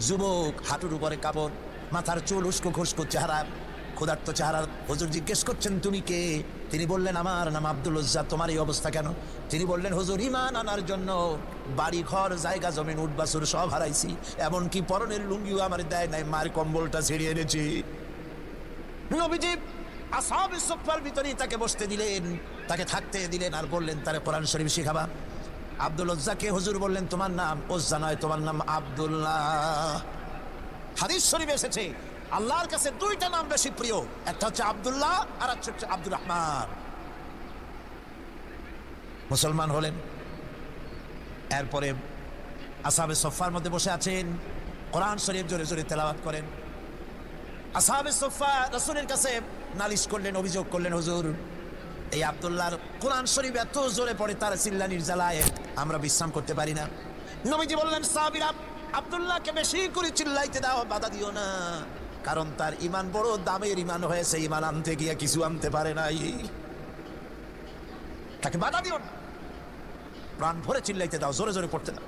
যুবক, হাঁটুর উপরে কাপড়, মাথার চুল উস্কো খুস্কো চেহারা, ক্ষুধার্ত চেহারা। হুজুর জিজ্ঞেস করছেন তুমি কে? তিনি বললেন আমার নাম আব্দুল উজ্জা। তোমার এই অবস্থা কেন? তিনি বললেন হুজুর ঈমান আনার জন্য বাড়ি ঘর জায়গা জমিন উট বাছুর সব হারাইছি, এমনকি পরনের লুঙ্গিও আমার দেয় নাই, মার কম্বলটা ছিঁড়ে এনেছি। নবীজি আসহাবে সুফফার ভিতরেই তাকে বসতে দিলেন, তাকে থাকতে দিলেন, আর বললেন তারে কোরআন শরীফ শিখাবা। আব্দুল উজ্জাকে হুজুর বললেন তোমার নাম উজ্জা নয়, তোমার নাম আব্দুল্লাহ। হাদিস শরীফে এসেছে আল্লাহর কাছে দুইটা নাম বেশি প্রিয়, একটা হচ্ছে আব্দুল্লাহ আর একটা হচ্ছে আব্দুর রহমান। মুসলমান হলেন, এরপরে আসহাবে সুফফার মধ্যে বসে আছেন, কোরআন শরীফ জোরে জোরে তেলাওয়াত করেন। আসহাবে সুফফা রাসূলের কাছে নালিশ করলেন, অভিযোগ করলেন, হুজুর এই আব্দুল্লাহর কোরআন শরীফ এত জোরে পড়ে, তার চিল্লানির জ্বালায় আমরা বিশ্রাম করতে পারি না। নবীজি বললেন সাহাবীরা আব্দুল্লাহকে বেশি করে চিল্লাইতে দাও, বাধা দিও না, কারণ তার ঈমান বড় দামের ঈমান হয়েছে, ঈমান আনতে গিয়ে কিছু আনতে পারে নাই, তাকে বাধা দিও না, প্রাণ ভরে চিল্লাইতে দাও, জোরে জোরে পড়তে দাও।